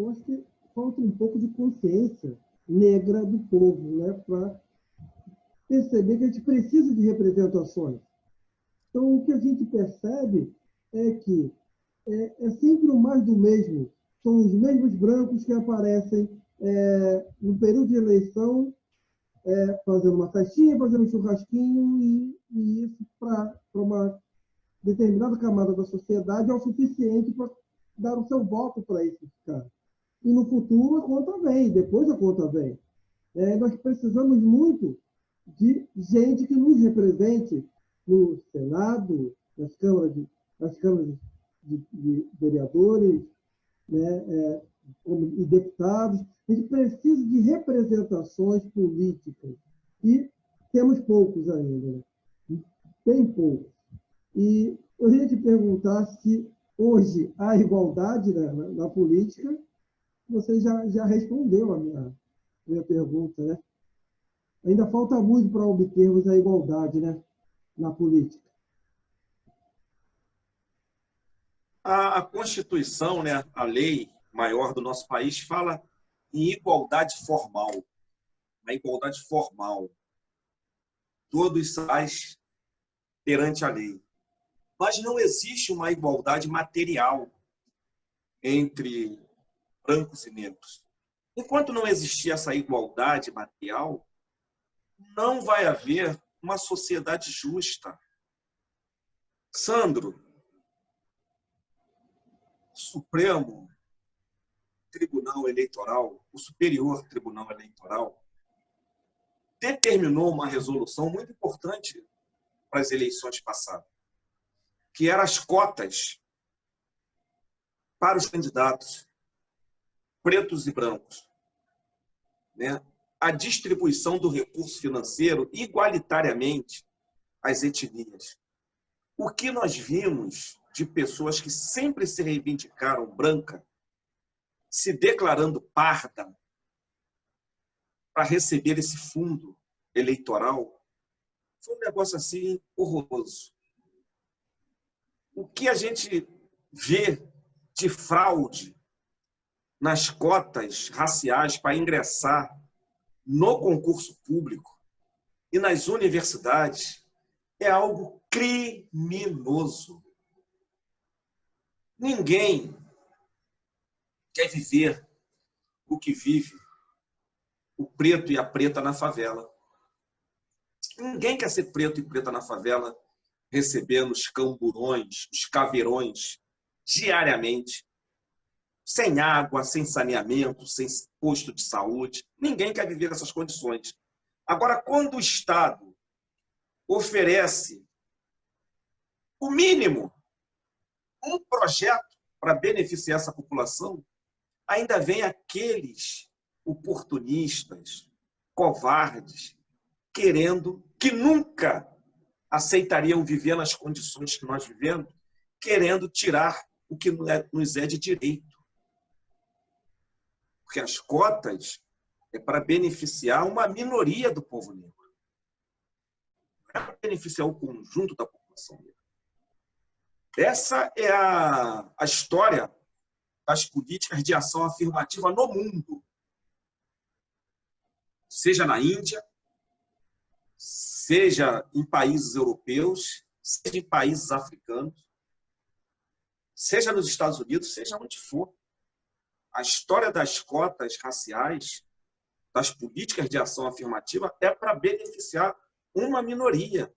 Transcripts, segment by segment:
eu acho que falta um pouco de consciência negra do povo, né, para perceber que a gente precisa de representações. Então, o que a gente percebe é que é sempre o mais do mesmo. São os mesmos brancos que aparecem no período de eleição, fazendo uma festinha, fazendo um churrasquinho, e isso para uma determinada camada da sociedade é o suficiente para dar o seu voto para esses caras. E no futuro a conta vem, depois a conta vem. Nós precisamos muito de gente que nos represente no Senado, nas câmaras de vereadores, né, e deputados. A gente precisa de representações políticas. E temos poucos ainda, né? Bem poucos. E eu ia te perguntar se hoje há igualdade na política. Você já respondeu a minha pergunta, né? Ainda falta muito para obtermos a igualdade, né, na política. A Constituição, né, a lei maior do nosso país, fala em igualdade formal. A igualdade formal. Todos iguais perante a lei. Mas não existe uma igualdade material entre brancos e negros. Enquanto não existir essa igualdade material, não vai haver uma sociedade justa. Sandro, o Supremo Tribunal Eleitoral, o Superior Tribunal Eleitoral, determinou uma resolução muito importante para as eleições passadas, que eram as cotas para os candidatos pretos e brancos, né? A distribuição do recurso financeiro igualitariamente às etnias. O que nós vimos de pessoas que sempre se reivindicaram branca, se declarando parda para receber esse fundo eleitoral, foi um negócio assim horroroso. O que a gente vê de fraude nas cotas raciais para ingressar no concurso público e nas universidades é algo criminoso. Ninguém quer viver o que vive o preto e a preta na favela. Ninguém quer ser preto e preta na favela recebendo os camburões, os caveirões, diariamente, sem água, sem saneamento, sem posto de saúde. Ninguém quer viver essas condições. Agora, quando o Estado oferece o mínimo, um projeto para beneficiar essa população, ainda vem aqueles oportunistas, covardes, querendo, que nunca aceitariam viver nas condições que nós vivemos, querendo tirar o que nos é de direito. Porque as cotas é para beneficiar uma minoria do povo negro. Não é para beneficiar o conjunto da população negra. Essa é a história das políticas de ação afirmativa no mundo. Seja na Índia, seja em países europeus, seja em países africanos, seja nos Estados Unidos, seja onde for. A história das cotas raciais, das políticas de ação afirmativa, é para beneficiar uma minoria.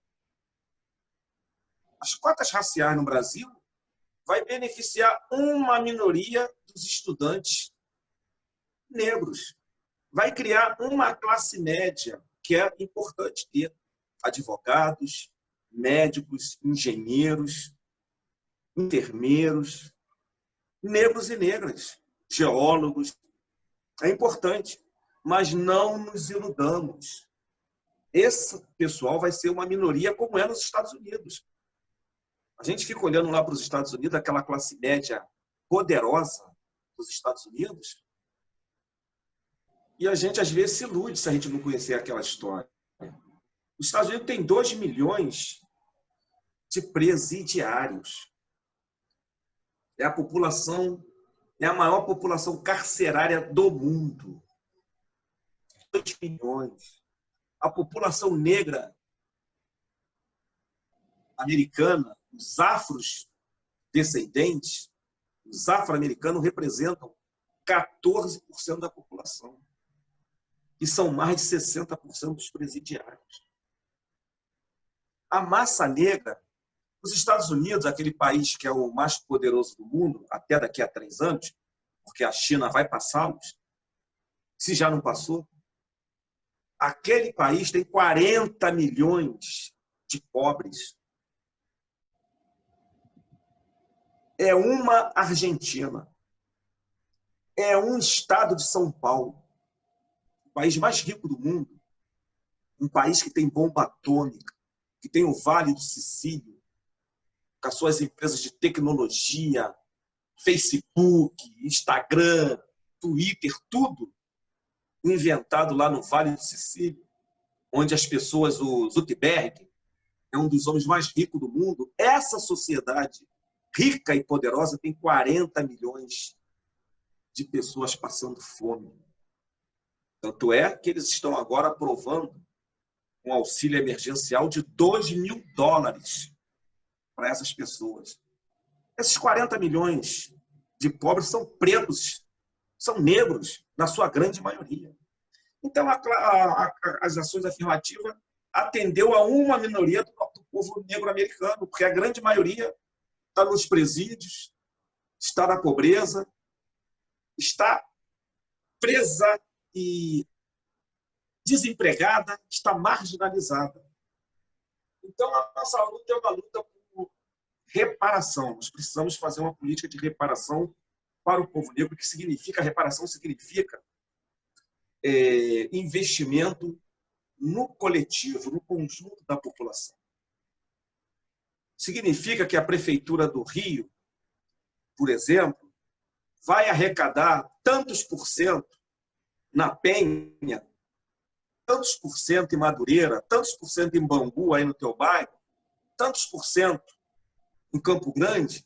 As cotas raciais no Brasil vai beneficiar uma minoria dos estudantes negros. Vai criar uma classe média, que é importante ter. Advogados, médicos, engenheiros, enfermeiros, negros e negras, geólogos. É importante, mas não nos iludamos. Esse pessoal vai ser uma minoria como é nos Estados Unidos. A gente fica olhando lá para os Estados Unidos, aquela classe média poderosa dos Estados Unidos, e a gente às vezes se ilude se a gente não conhecer aquela história. Os Estados Unidos tem 2 milhões de presidiários. É a população é a maior população carcerária do mundo. 2 milhões. A população negra americana, os afrodescendentes, os afro-americanos representam 14% da população. E são mais de 60% dos presidiários. A massa negra, os Estados Unidos, aquele país que é o mais poderoso do mundo, até daqui a 3 anos, porque a China vai passá-los, se já não passou, aquele país tem 40 milhões de pobres. É uma Argentina. É um estado de São Paulo. O país mais rico do mundo. Um país que tem bomba atômica, que tem o Vale do Sicílio, com as suas empresas de tecnologia, Facebook, Instagram, Twitter, tudo inventado lá no Vale do Sicílio, onde as pessoas, o Zuckerberg, é um dos homens mais ricos do mundo. Essa sociedade rica e poderosa tem 40 milhões de pessoas passando fome. Tanto é que eles estão agora aprovando um auxílio emergencial de $2.000 para essas pessoas. Esses 40 milhões de pobres são pretos, são negros, na sua grande maioria. Então, as ações afirmativas atendeu a uma minoria do povo negro americano, porque a grande maioria está nos presídios, está na pobreza, está presa e desempregada, está marginalizada. Então, a nossa luta é uma luta por reparação. Nós precisamos fazer uma política de reparação para o povo negro, que significa, reparação significa investimento no coletivo, no conjunto da população. Significa que a Prefeitura do Rio, por exemplo, vai arrecadar tantos por cento na Penha, tantos por cento em Madureira, tantos por cento em Bangu, aí no teu bairro, tantos por cento em Campo Grande,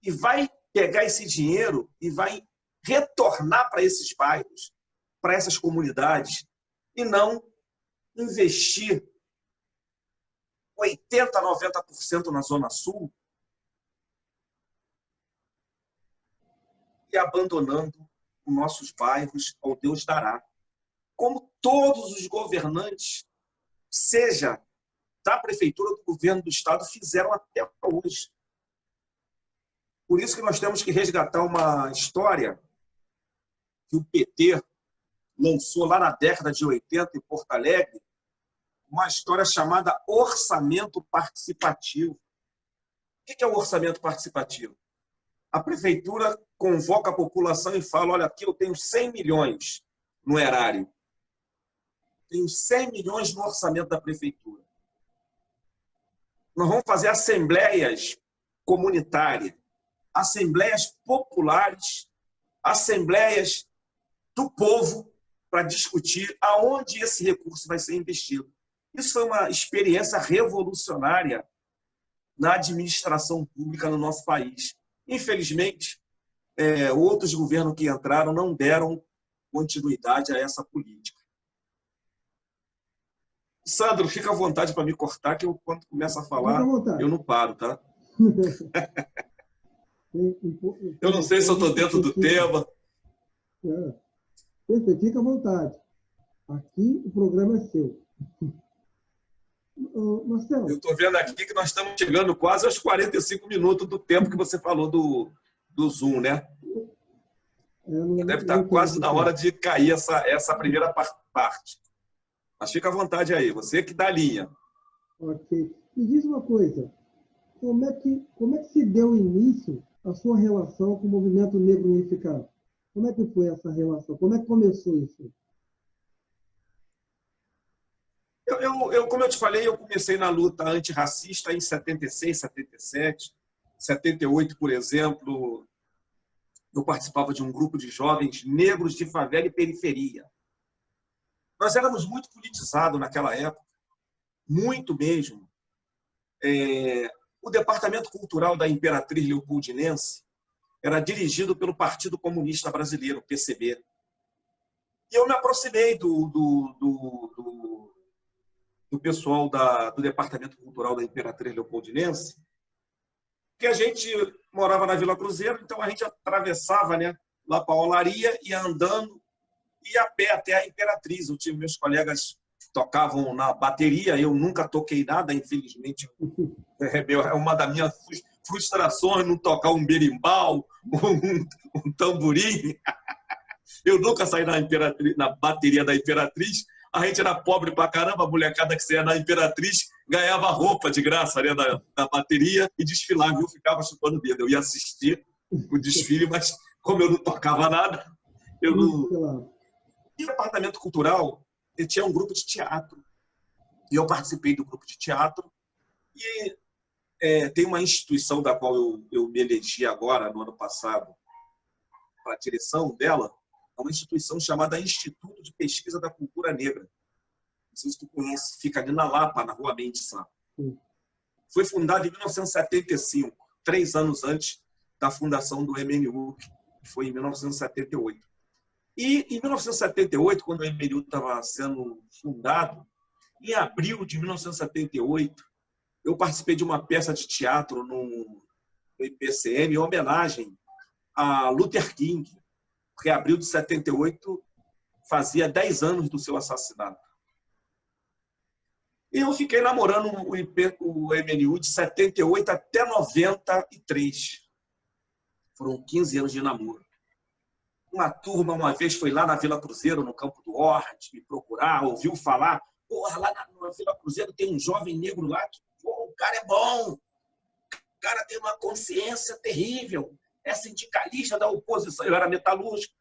e vai pegar esse dinheiro e vai retornar para esses bairros, para essas comunidades, e não investir 80%, 90% na Zona Sul e abandonando os nossos bairros ao Deus dará. Como todos os governantes, seja da Prefeitura ou do governo do Estado, fizeram até hoje. Por isso que nós temos que resgatar uma história que o PT lançou lá na década de 80 em Porto Alegre, uma história chamada orçamento participativo. O que é o orçamento participativo? A prefeitura convoca a população e fala, olha, aqui eu tenho 100 milhões no erário. Tenho 100 milhões no orçamento da prefeitura. Nós vamos fazer assembleias comunitárias, assembleias populares, assembleias do povo para discutir aonde esse recurso vai ser investido. Isso foi uma experiência revolucionária na administração pública no nosso país. Infelizmente, outros governos que entraram não deram continuidade a essa política. Sandro, fica à vontade para me cortar, que eu, quando começa a falar, eu não paro, tá? Eu não sei se eu estou dentro do tema. Fica à vontade. Aqui o programa é seu. Marcelo. Eu estou vendo aqui que nós estamos chegando quase aos 45 minutos do tempo que você falou do Zoom, né? Deve estar quase na hora de cair essa primeira parte. Mas fica à vontade aí, você que dá a linha. Ok. Me diz uma coisa, como é que se deu início a sua relação com o Movimento Negro Unificado? Como é que foi essa relação? Como é que começou isso? Como eu te falei, eu comecei na luta antirracista em 76, 77, 78, por exemplo, eu participava de um grupo de jovens negros de favela e periferia. Nós éramos muito politizados naquela época, muito mesmo. O Departamento Cultural da Imperatriz Leopoldinense era dirigido pelo Partido Comunista Brasileiro, PCB. E eu me aproximei do pessoal do Departamento Cultural da Imperatriz Leopoldinense, que a gente morava na Vila Cruzeiro, então a gente atravessava, né, lá para a Olaria, ia andando, ia a pé até a Imperatriz. Eu tive meus colegas que tocavam na bateria, eu nunca toquei nada, infelizmente. É uma das minhas frustrações não tocar um berimbau, um tamborim. Eu nunca saí na bateria da Imperatriz. A gente era pobre pra caramba, a molecada que saía na Imperatriz ganhava roupa de graça, né, da bateria e desfilava. Eu ficava chupando dedo. Eu ia assistir o desfile, mas como eu não tocava nada, eu não... E o departamento cultural tinha um grupo de teatro. E eu participei do grupo de teatro. E tem uma instituição da qual eu me elegi agora, no ano passado, para a direção dela, é uma instituição chamada Instituto de Pesquisa da Cultura Negra. Não sei se tu conhece, fica ali na Lapa, na Rua Mendes Sá. Foi fundada em 1975, 3 anos antes da fundação do MNU, que foi em 1978. E em 1978, quando o MNU estava sendo fundado, em abril de 1978, eu participei de uma peça de teatro no IPCM em homenagem a Luther King, porque abril de 78 fazia 10 anos do seu assassinato. E eu fiquei namorando o MNU de 78 até 93. Foram 15 anos de namoro. Uma turma, uma vez, foi lá na Vila Cruzeiro, no Campo do Hort, me procurar, ouviu falar. Porra, lá na Vila Cruzeiro tem um jovem negro lá que, pô, o cara é bom. O cara tem uma consciência terrível. É sindicalista da oposição. Eu era metalúrgico,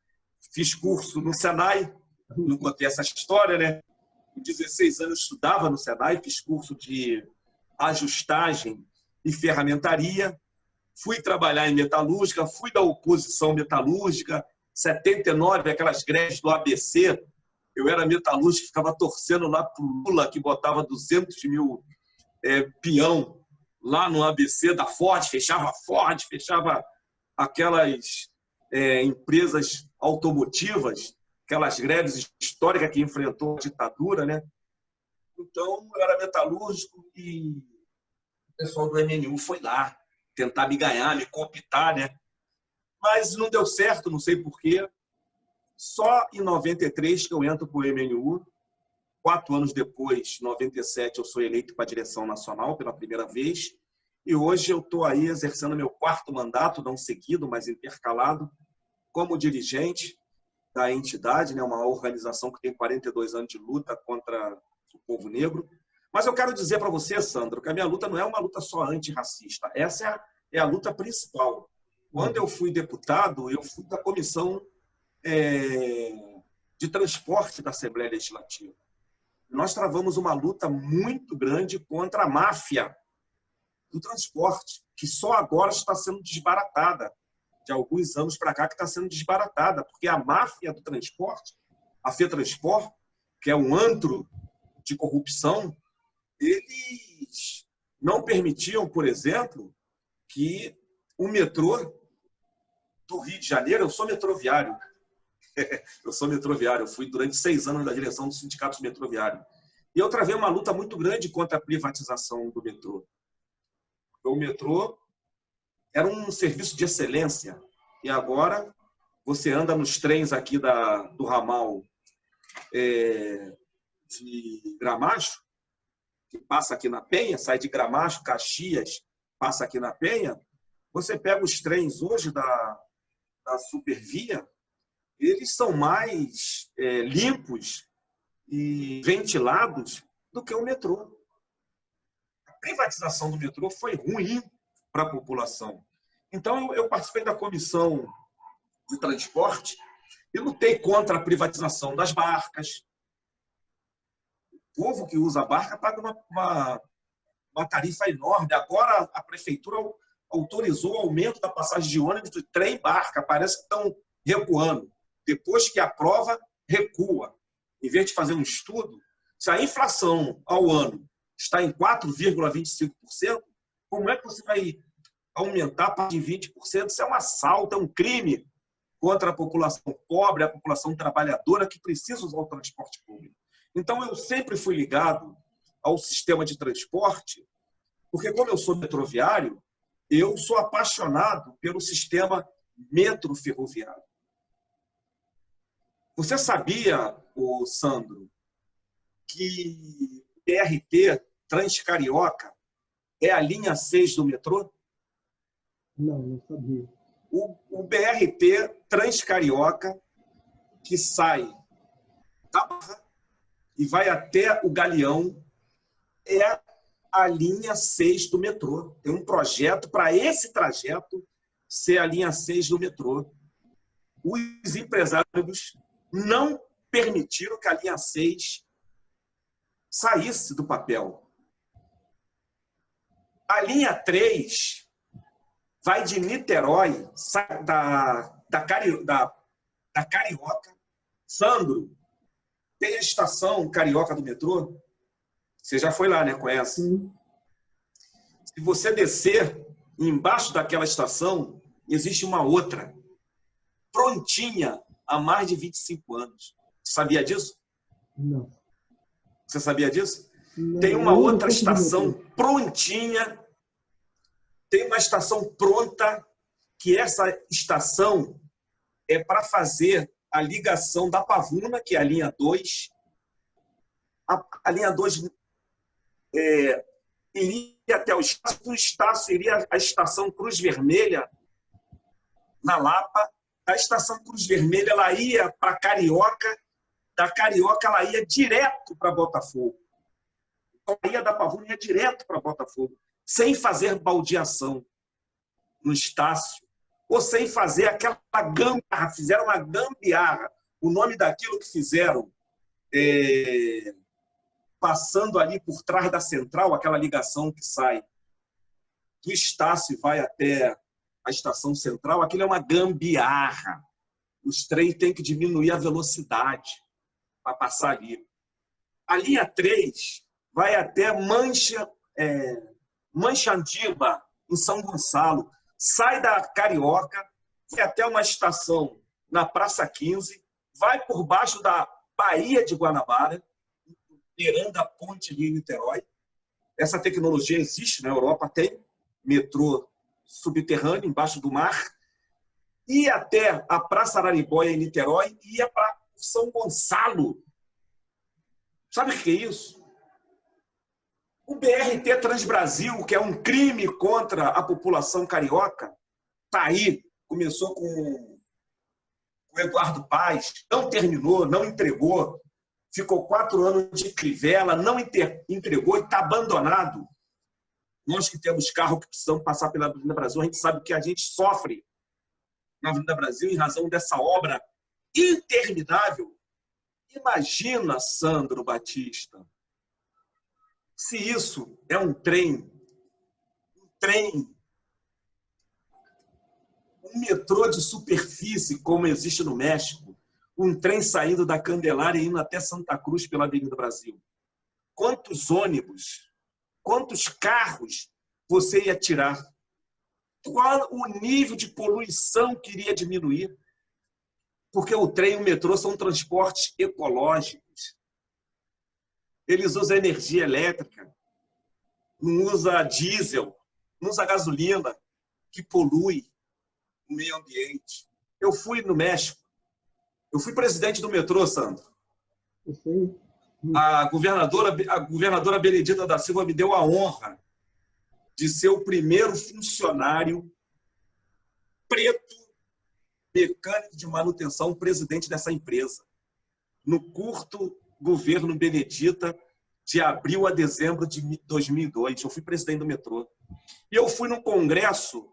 fiz curso no Senai, não contei essa história, né? Com 16 anos eu estudava no Senai, fiz curso de ajustagem e ferramentaria, fui trabalhar em metalúrgica, fui da oposição metalúrgica, 79, aquelas greves do ABC, eu era metalúrgico, ficava torcendo lá para o Lula, que botava 200 mil peão lá no ABC da Ford, fechava aquelas empresas automotivas, aquelas greves históricas que enfrentou a ditadura, né? Então, eu era metalúrgico e o pessoal do MNU foi lá tentar me ganhar, me cooptar, né? Mas não deu certo, não sei porquê. Só em 93 que eu entro para o MNU. 4 anos depois, em 97, eu sou eleito para a direção nacional pela primeira vez. E hoje eu estou aí exercendo meu 4º mandato, não seguido, mas intercalado, como dirigente da entidade, né, uma organização que tem 42 anos de luta contra o povo negro. Mas eu quero dizer para você, Sandro, que a minha luta não é uma luta só antirracista. Essa é a luta principal. Quando eu fui deputado, eu fui da comissão de transporte da Assembleia Legislativa. Nós travamos uma luta muito grande contra a máfia do transporte, que só agora está sendo desbaratada. De alguns anos para cá que está sendo desbaratada, porque a máfia do transporte, a FETransport, que é um antro de corrupção, eles não permitiam, por exemplo, que o metrô do Rio de Janeiro, eu sou metroviário, eu fui durante 6 anos da direção do Sindicato Metroviário, e eu travei uma luta muito grande contra a privatização do metrô. O metrô era um serviço de excelência. E agora você anda nos trens aqui do ramal de Gramacho, que passa aqui na Penha, sai de Gramacho, Caxias, passa aqui na Penha. Você pega os trens hoje da Supervia, eles são mais limpos e ventilados do que o metrô. A privatização do metrô foi ruim para a população. Então, eu participei da comissão de transporte e lutei contra a privatização das barcas. O povo que usa a barca paga uma tarifa enorme. Agora, a prefeitura autorizou o aumento da passagem de ônibus de trem e barca. Parece que estão recuando. Depois que aprova, recua. Em vez de fazer um estudo, se a inflação ao ano está em 4,25%, como é que você vai aumentar para de 20%, isso é um assalto, é um crime contra a população pobre, a população trabalhadora que precisa usar o transporte público. Então, eu sempre fui ligado ao sistema de transporte, porque como eu sou metroviário, eu sou apaixonado pelo sistema metroferroviário. Você sabia, Sandro, que o BRT Transcarioca é a linha 6 do metrô? Não, não sabia. O BRT Transcarioca, que sai da Barra e vai até o Galeão, é a linha 6 do metrô. Tem um projeto para esse trajeto ser a linha 6 do metrô. Os empresários não permitiram que a linha 6 saísse do papel. A linha 3 vai de Niterói, sai da Carioca. Sandro, tem a estação Carioca do metrô? Você já foi lá, né? Conhece? Sim. Se você descer, embaixo daquela estação, existe uma outra, prontinha, há mais de 25 anos. Sabia disso? Não. Você sabia disso? Não, Tem uma outra estação prontinha, tem uma estação pronta, que essa estação é para fazer a ligação da Pavuna, que é a linha 2. A linha 2 iria até o Estácio, do Estácio iria à estação Cruz Vermelha, na Lapa. Da estação Cruz Vermelha ela ia para Carioca, da Carioca ela ia direto para Botafogo. Então, a da Pavuna ia direto para Botafogo, sem fazer baldeação no Estácio, ou sem fazer aquela gambiarra. Fizeram uma gambiarra. O nome daquilo que fizeram, passando ali por trás da central, aquela ligação que sai do Estácio e vai até a estação central, aquilo é uma gambiarra. Os trens têm que diminuir a velocidade para passar ali. A linha 3 vai até Manchandiba, em São Gonçalo. Sai da Carioca, vai até uma estação na Praça 15, vai por baixo da Baía de Guanabara, beirando a ponte de Niterói. Essa tecnologia existe na Europa, tem metrô subterrâneo, embaixo do mar, e até a Praça Araribóia em Niterói, e ia para São Gonçalo. Sabe o que é isso? O BRT Transbrasil, que é um crime contra a população carioca, está aí. Começou com o Eduardo Paes, não terminou, não entregou, ficou 4 anos de crivela, não entregou e está abandonado. Nós que temos carro que precisamos passar pela Avenida Brasil, a gente sabe que a gente sofre na Avenida Brasil em razão dessa obra interminável. Imagina, Sandro Batista, se isso é um metrô de superfície, como existe no México, um trem saindo da Candelária e indo até Santa Cruz pela Avenida Brasil. Quantos ônibus, quantos carros você ia tirar? Qual o nível de poluição que iria diminuir? Porque o trem e o metrô são transportes ecológicos. Eles usam energia elétrica, não usa diesel, não usa gasolina, que polui o meio ambiente. Eu fui no México. Eu fui presidente do metrô, Sandro. Eu sei. A governadora Benedita da Silva me deu a honra de ser o primeiro funcionário preto mecânico de manutenção presidente dessa empresa. No curto governo Benedita, de abril a dezembro de 2002, eu fui presidente do metrô. E eu fui no congresso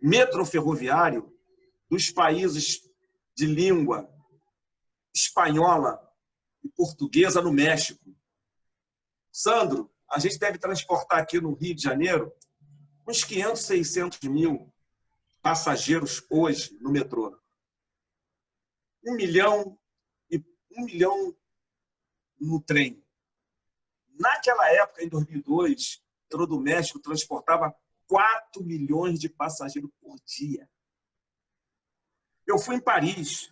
metroferroviário dos países de língua espanhola e portuguesa no México. Sandro, a gente deve transportar aqui no Rio de Janeiro uns 500, 600 mil passageiros hoje no metrô. 1 milhão no trem. Naquela época, em 2002, metrô do México transportava 4 milhões de passageiros por dia. Eu fui em Paris.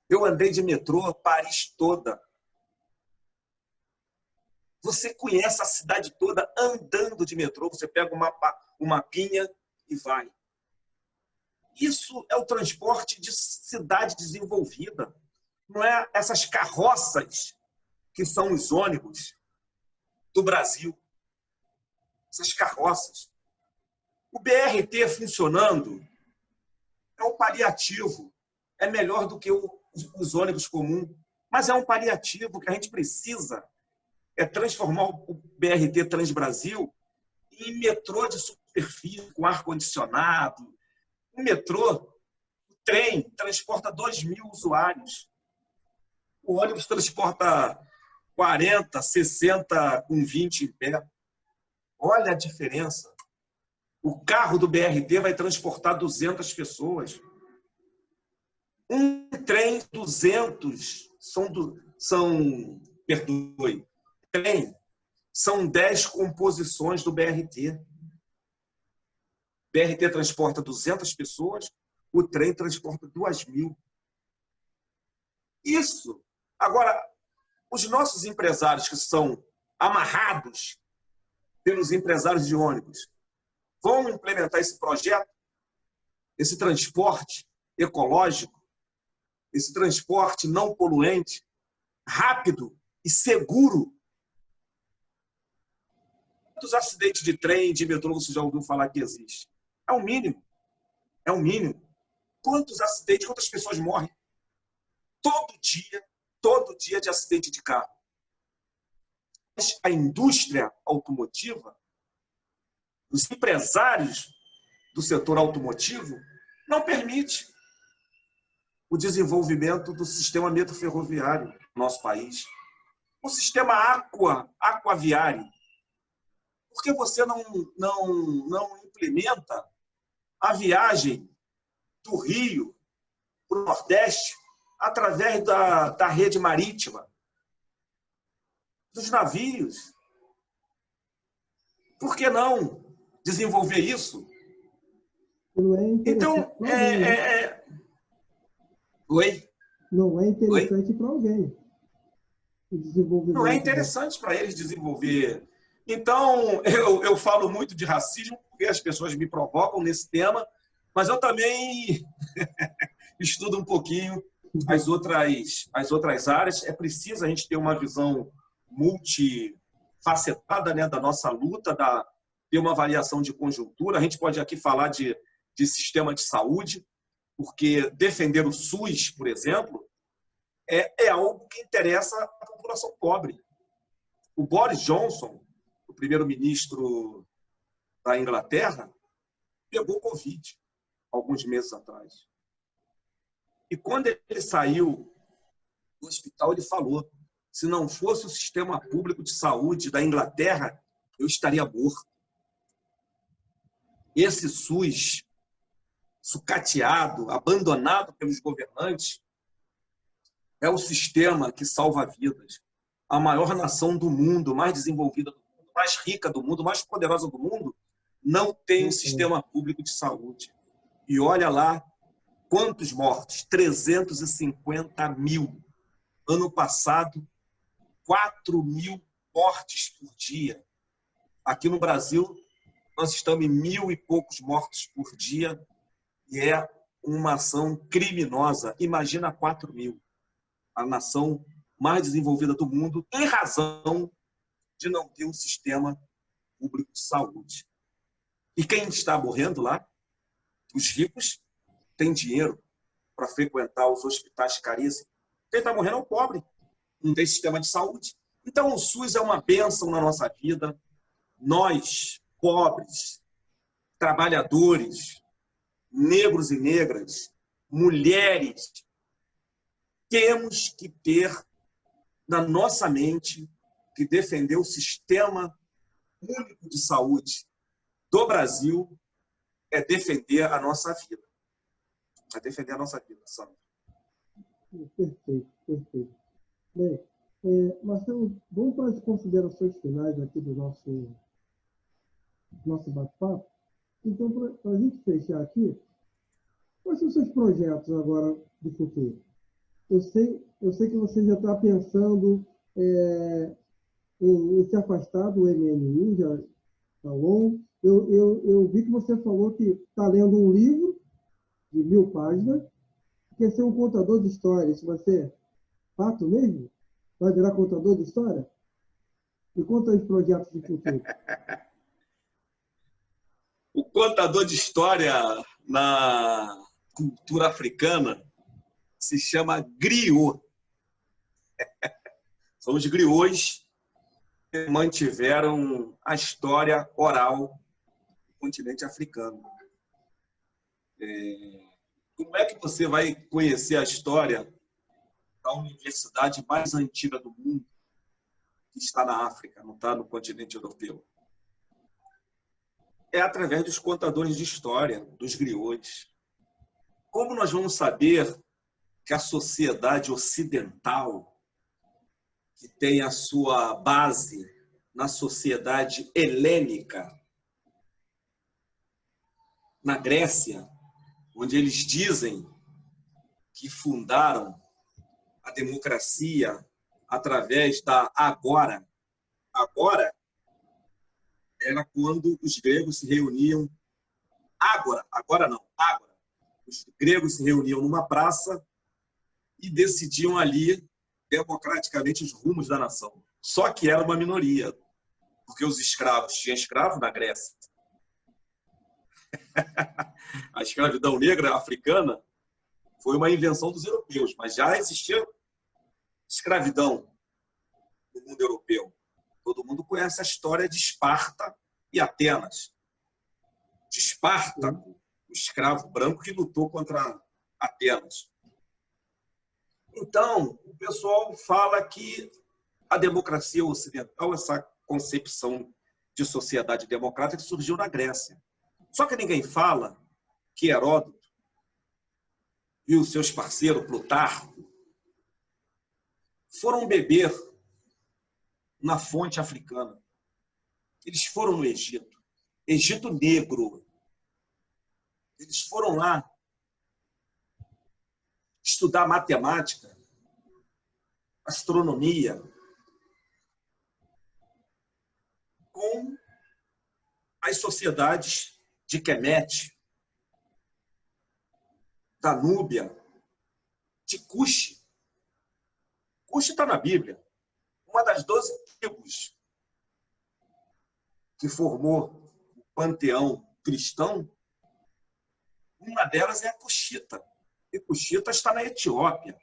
Eu andei de metrô Paris toda. Você conhece a cidade toda andando de metrô. Você pega um mapinha e vai. Isso é o transporte de cidade desenvolvida. Não é essas carroças que são os ônibus do Brasil. Essas carroças. O BRT funcionando é um paliativo. É melhor do que os ônibus comuns. Mas é um paliativo que a gente precisa transformar o BRT Transbrasil em metrô de superfície, com ar-condicionado. O metrô, o trem, transporta 2.000 usuários. O ônibus transporta 40, 60 com 20 em pé. Olha a diferença. O carro do BRT vai transportar 200 pessoas. Um trem, 200, perdoe, trem, são 10 composições do BRT. O BRT transporta 200 pessoas, o trem transporta 2.000. Isso. Agora, os nossos empresários que são amarrados pelos empresários de ônibus vão implementar esse projeto, esse transporte ecológico, esse transporte não poluente, rápido e seguro. Quantos acidentes de trem, de metrô você já ouviu falar que existe? É o mínimo. É o mínimo. Quantos acidentes, quantas pessoas morrem? Todo dia de acidente de carro. Mas a indústria automotiva, os empresários do setor automotivo, não permite o desenvolvimento do sistema metroferroviário no nosso país. O sistema aquaviário. Por que você não implementa a viagem do Rio para o Nordeste através da rede marítima, dos navios? Por que não desenvolver isso? Então, Oi? Não é interessante para alguém. Não é interessante para eles desenvolver. Então, eu falo muito de racismo, porque as pessoas me provocam nesse tema, mas eu também estudo um pouquinho as outras áreas. É preciso a gente ter uma visão multifacetada, né, da nossa luta, ter uma avaliação de conjuntura. A gente pode aqui falar de sistema de saúde, porque defender o SUS, por exemplo, é algo que interessa a população pobre. O Boris Johnson, o primeiro-ministro da Inglaterra, pegou Covid alguns meses atrás. E quando ele saiu do hospital, ele falou: se não fosse o sistema público de saúde da Inglaterra, eu estaria morto. Esse SUS sucateado, abandonado pelos governantes, é o sistema que salva vidas. A maior nação do mundo, mais desenvolvida do mundo, mais rica do mundo, mais poderosa do mundo, não tem um sistema público de saúde. E olha lá quantos mortos, 350.000. Ano passado, 4.000 mortes por dia. Aqui no Brasil, nós estamos em 1.000 e poucos mortos por dia, e é uma ação criminosa. Imagina 4.000. A nação mais desenvolvida do mundo, em razão de não ter um sistema público de saúde. E quem está morrendo lá? Os ricos têm dinheiro para frequentar os hospitais caríssimos. Quem está morrendo é o pobre, não tem sistema de saúde. Então, o SUS é uma bênção na nossa vida. Nós, pobres, trabalhadores, negros e negras, mulheres, temos que ter na nossa mente que defender o sistema único de saúde do Brasil é defender a nossa vida. É defender a nossa vida, Sandra. Perfeito, perfeito. Bem, Marcelo, vamos para as considerações finais aqui do nosso bate-papo. Então, para a gente fechar aqui, quais são os seus projetos agora do futuro? Eu sei que você já está pensando em se afastar do MNU, já falou. Eu vi que você falou que está lendo um livro de 1000 páginas, quer ser um contador de história. Isso vai ser fato mesmo? Vai virar contador de história? Me conta os projetos de futuro. O contador de história na cultura africana se chama griot. São os griots que mantiveram a história oral do continente africano. Como é que você vai conhecer a história da universidade mais antiga do mundo, que está na África, não está no continente europeu? É através dos contadores de história, dos griots. Como nós vamos saber que a sociedade ocidental, que tem a sua base na sociedade helênica, na Grécia, onde eles dizem que fundaram a democracia através da agora. Agora era quando os gregos se reuniam. Agora não, agora. Os gregos se reuniam numa praça e decidiam ali democraticamente os rumos da nação. Só que era uma minoria, porque os escravos, tinha escravo na Grécia. A escravidão negra africana foi uma invenção dos europeus, mas já existia escravidão no mundo europeu. Todo mundo conhece a história de Esparta e Atenas. De Espartaco, o escravo branco que lutou contra Atenas. Então, o pessoal fala que a democracia ocidental, essa concepção de sociedade democrática, surgiu na Grécia. Só que ninguém fala que Heródoto e os seus parceiros, Plutarco, foram beber na fonte africana. Eles foram no Egito, Egito Negro. Eles foram lá estudar matemática, astronomia, com as sociedades de Kemet, da Núbia, de Cush. Cush está na Bíblia. Uma das 12 tribos que formou o panteão cristão, uma delas é a Cuxita. E Cuxita está na Etiópia.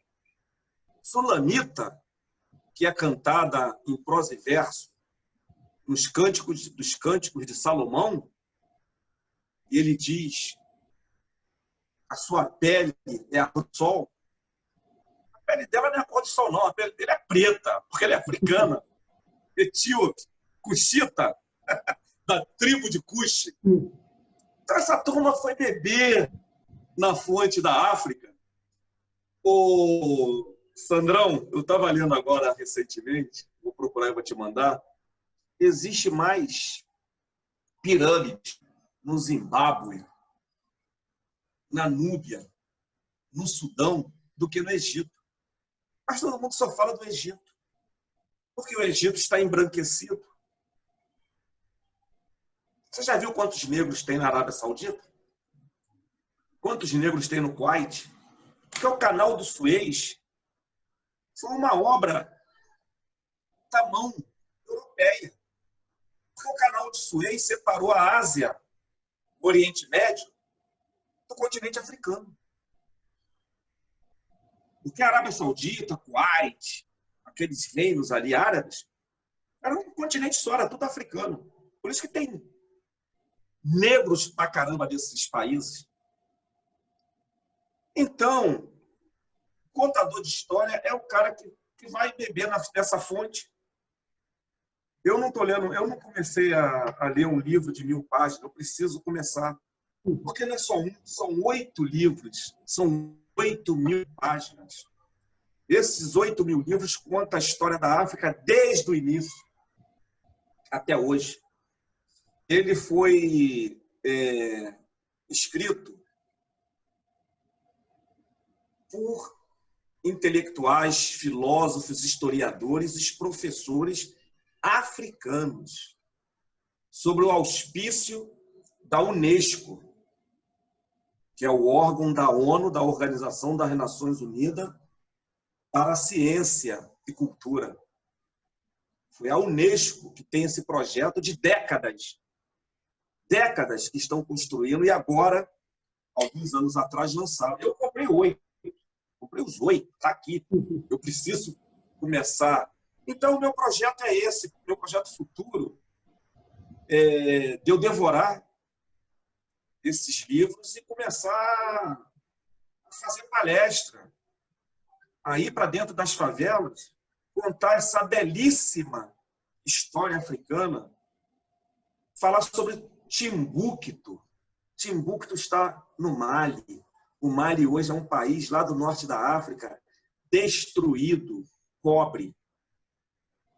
Sulamita, que é cantada em prosa e verso, nos cânticos de Salomão, ele diz: a sua pele é a cor do sol. A pele dela não é a cor do sol, não. A pele dele é preta, porque ela é africana. Etíope, Cuxita, da tribo de Cuxi. Então, essa turma foi beber na fonte da África. Ô, Sandrão, eu estava lendo agora recentemente, vou procurar e vou te mandar. Existe mais pirâmides no Zimbábue, na Núbia, no Sudão, do que no Egito. Mas todo mundo só fala do Egito, porque o Egito está embranquecido. Você já viu quantos negros tem na Arábia Saudita? Quantos negros tem no Kuwait? Porque o canal do Suez foi uma obra da mão europeia. Porque o canal do Suez separou a Ásia, o Oriente Médio, do continente africano. Porque a Arábia Saudita, Kuwait, aqueles reinos ali árabes, era um continente só, era tudo africano. Por isso que tem negros pra caramba desses países. Então, o contador de história é o cara que vai beber nessa fonte. Eu não estou lendo, eu não comecei a ler um livro de 1000 páginas, eu preciso começar. Porque não é só um, são 8 livros, são 8.000 páginas. Esses 8.000 livros contam a história da África desde o início até hoje. Ele foi escrito por intelectuais, filósofos, historiadores e professores africanos, sobre o auspício da Unesco, que é o órgão da ONU, da Organização das Nações Unidas para a Ciência e Cultura. Foi a Unesco que tem esse projeto de décadas que estão construindo, e agora, alguns anos atrás, lançaram. Eu comprei os 8, está aqui. Eu preciso começar. Então, o meu projeto é esse, o meu projeto futuro, de eu devorar esses livros e começar a fazer palestra, a ir para dentro das favelas, contar essa belíssima história africana, falar sobre Timbuktu. Timbuktu está no Mali. O Mali hoje é um país lá do norte da África, destruído, pobre,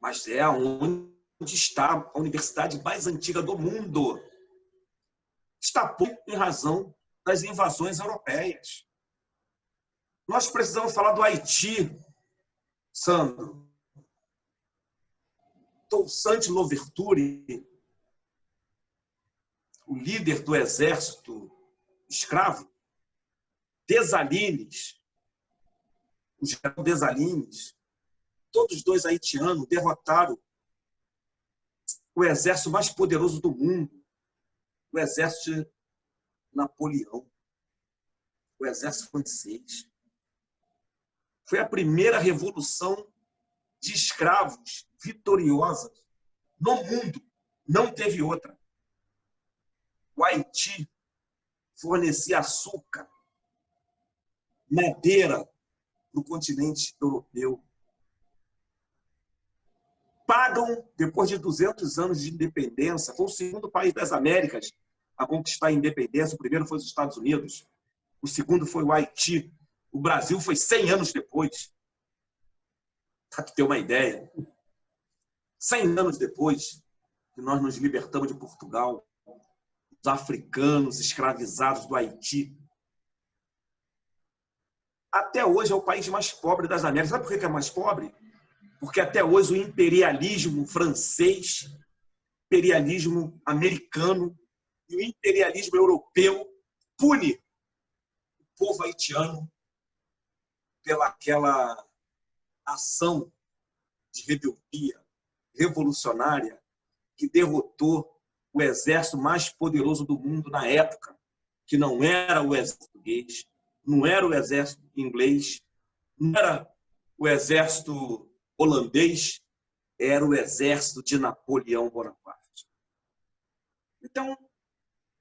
mas é onde está a universidade mais antiga do mundo. Está em razão das invasões europeias. Nós precisamos falar do Haiti, Sandro. Toussaint Louverture, o líder do exército escravo, Dessalines, o general Dessalines, todos dois haitianos derrotaram o exército mais poderoso do mundo, o exército de Napoleão, o exército francês. Foi a primeira revolução de escravos vitoriosa no mundo. Não teve outra. O Haiti fornecia açúcar, madeira para o continente europeu. Pagam, depois de 200 anos de independência, foi o segundo país das Américas a conquistar a independência. O primeiro foi os Estados Unidos, o segundo foi o Haiti. O Brasil foi 100 anos depois. Para ter uma ideia. 100 anos depois que nós nos libertamos de Portugal, os africanos escravizados do Haiti. Até hoje é o país mais pobre das Américas. Sabe por que é mais pobre? Porque até hoje o imperialismo francês, imperialismo americano e o imperialismo europeu pune o povo haitiano pelaquela ação de rebeldia revolucionária que derrotou o exército mais poderoso do mundo na época, que não era o exército português, não era o exército inglês, não era o exército holandês, era o exército de Napoleão Bonaparte. Então,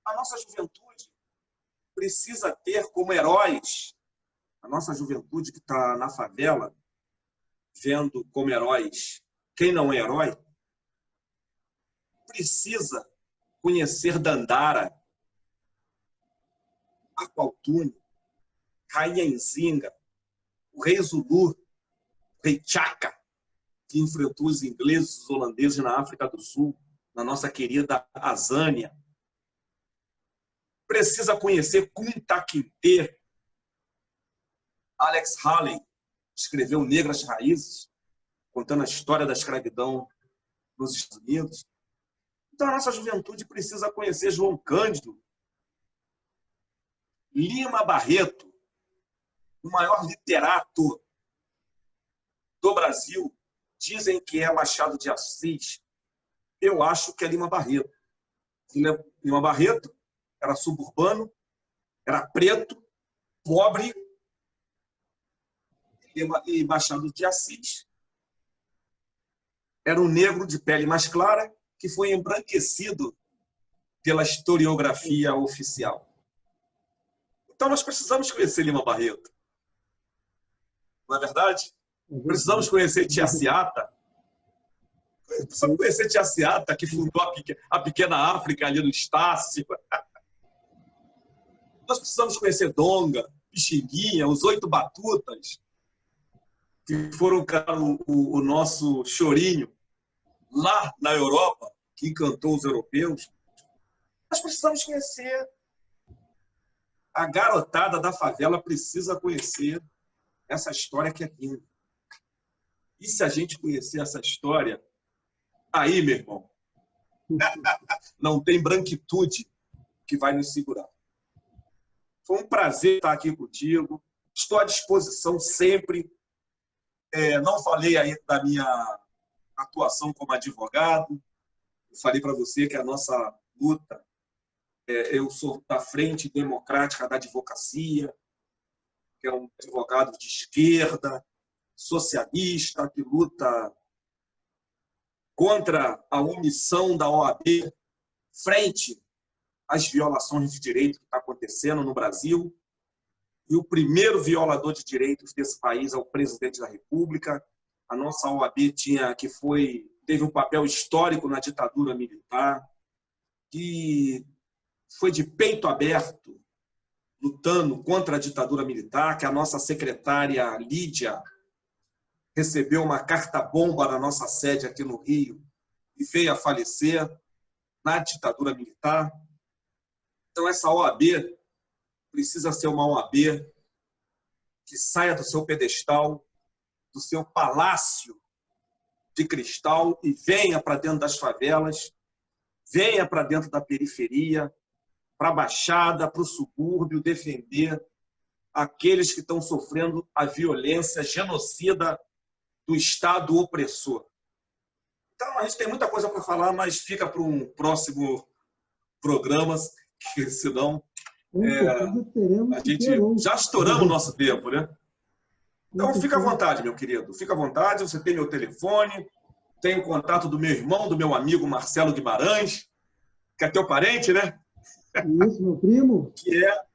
a nossa juventude precisa ter como heróis, a nossa juventude que está na favela, vendo como heróis quem não é herói, precisa conhecer Dandara, Aqualtune, Rainha Nzinga, o rei Zulu, o rei Chaka, que enfrentou os ingleses e os holandeses na África do Sul, na nossa querida Azânia. Precisa conhecer Kunta Kinte. Alex Haley escreveu Negras Raízes, contando a história da escravidão nos Estados Unidos. Então, a nossa juventude precisa conhecer João Cândido, Lima Barreto, o maior literato do Brasil. Dizem que é Machado de Assis. Eu acho que é Lima Barreto. Lima Barreto era suburbano, era preto, pobre, e Machado de Assis era um negro de pele mais clara que foi embranquecido pela historiografia oficial. Então, nós precisamos conhecer Lima Barreto. Não é verdade? Precisamos conhecer Tia Seata. Precisamos conhecer Tia Seata, que fundou a pequena África ali no Estácio. Nós precisamos conhecer Donga, Pixinguinha, os 8 Batutas. que foram o nosso chorinho lá na Europa, que encantou os europeus. Nós precisamos conhecer. A garotada da favela precisa conhecer essa história que é linda. E se a gente conhecer essa história, aí, meu irmão, não tem branquitude que vai nos segurar. Foi um prazer estar aqui contigo. Estou à disposição sempre. Não falei aí da minha atuação como advogado. Eu falei para você que a nossa luta, eu sou da Frente Democrática da Advocacia, que é um advogado de esquerda, socialista, que luta contra a omissão da OAB frente às violações de direito que está acontecendo no Brasil. E o primeiro violador de direitos desse país é o presidente da República. A nossa OAB teve um papel histórico na ditadura militar, que foi de peito aberto, lutando contra a ditadura militar, que a nossa secretária Lídia recebeu uma carta-bomba na nossa sede aqui no Rio e veio a falecer na ditadura militar. Então, essa OAB precisa ser uma OAB que saia do seu pedestal, do seu palácio de cristal e venha para dentro das favelas, venha para dentro da periferia, para a Baixada, para o subúrbio, defender aqueles que estão sofrendo a violência genocida do Estado opressor. Então, a gente tem muita coisa para falar, mas fica para um próximo programa, que senão a gente já estouramos o nosso tempo, né? Então, fica à vontade, meu querido. Fica à vontade, você tem meu telefone, tem o contato do meu irmão, do meu amigo Marcelo Guimarães, que é teu parente, né? Isso, meu primo. Que é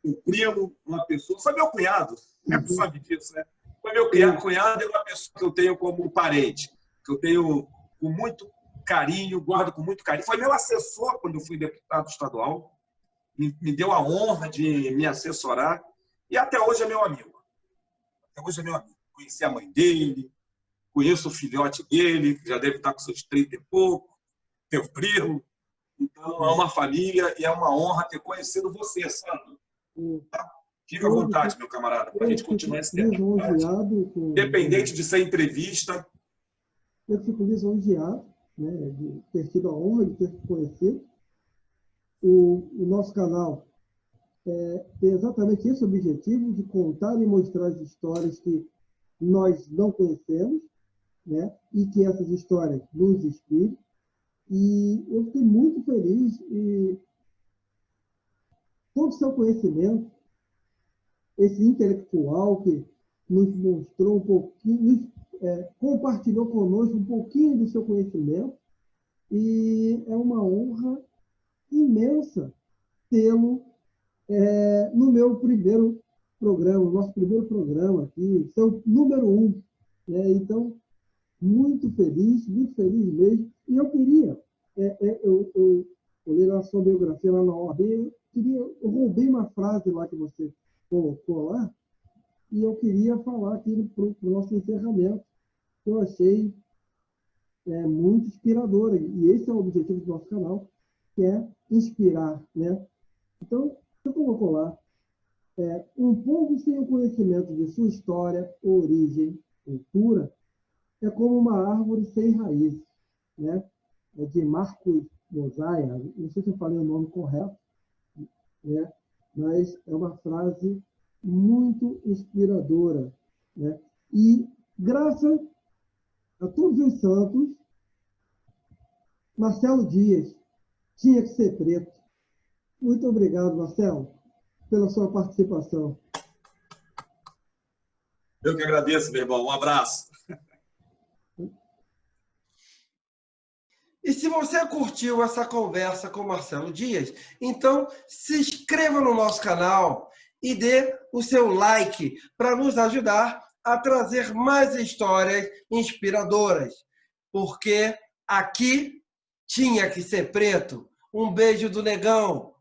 o primo, uma pessoa... Foi meu cunhado, tu sabe disso, né? Foi meu cunhado e uma pessoa que eu tenho como parente, que eu tenho com muito carinho, guardo com muito carinho. Foi meu assessor quando eu fui deputado estadual, me deu a honra de me assessorar e até hoje é meu amigo. Até hoje é meu amigo. Conheci a mãe dele, conheço o filhote dele, que já deve estar com seus 30 e pouco, teu primo. Então, é uma família e é uma honra ter conhecido você, Sandro. Tá? Fica à vontade, meu camarada, para a gente continuar esse debate. Independente de ser entrevista. Eu fico lisonjeado, né, de ter tido a honra de ter conhecido. O nosso canal tem exatamente esse objetivo, de contar e mostrar as histórias que nós não conhecemos, né, e que essas histórias nos inspirem. E eu fiquei muito feliz e todo o seu conhecimento, esse intelectual que nos mostrou um pouquinho, compartilhou conosco um pouquinho do seu conhecimento, e é uma honra imensa tê-lo no meu primeiro programa, no nosso primeiro programa aqui, seu número 1. Né? Então, muito feliz mesmo. E eu queria, eu olhei na sua biografia lá na OAB, eu roubei uma frase lá que você colocou lá, e eu queria falar aqui para o nosso encerramento, que eu achei muito inspiradora. E esse é o objetivo do nosso canal, que é inspirar. Né? Então, você colocou lá, um povo sem o conhecimento de sua história, origem, cultura, é como uma árvore sem raízes. Né? É de Marcos Mosaia, não sei se eu falei o nome correto, né? Mas é uma frase muito inspiradora. Né? E, graças a todos os santos, Marcelo Dias tinha que ser preto. Muito obrigado, Marcelo, pela sua participação. Eu que agradeço, meu irmão. Um abraço. E se você curtiu essa conversa com Marcelo Dias, então se inscreva no nosso canal e dê o seu like para nos ajudar a trazer mais histórias inspiradoras. Porque aqui tinha que ser preto. Um beijo do Negão.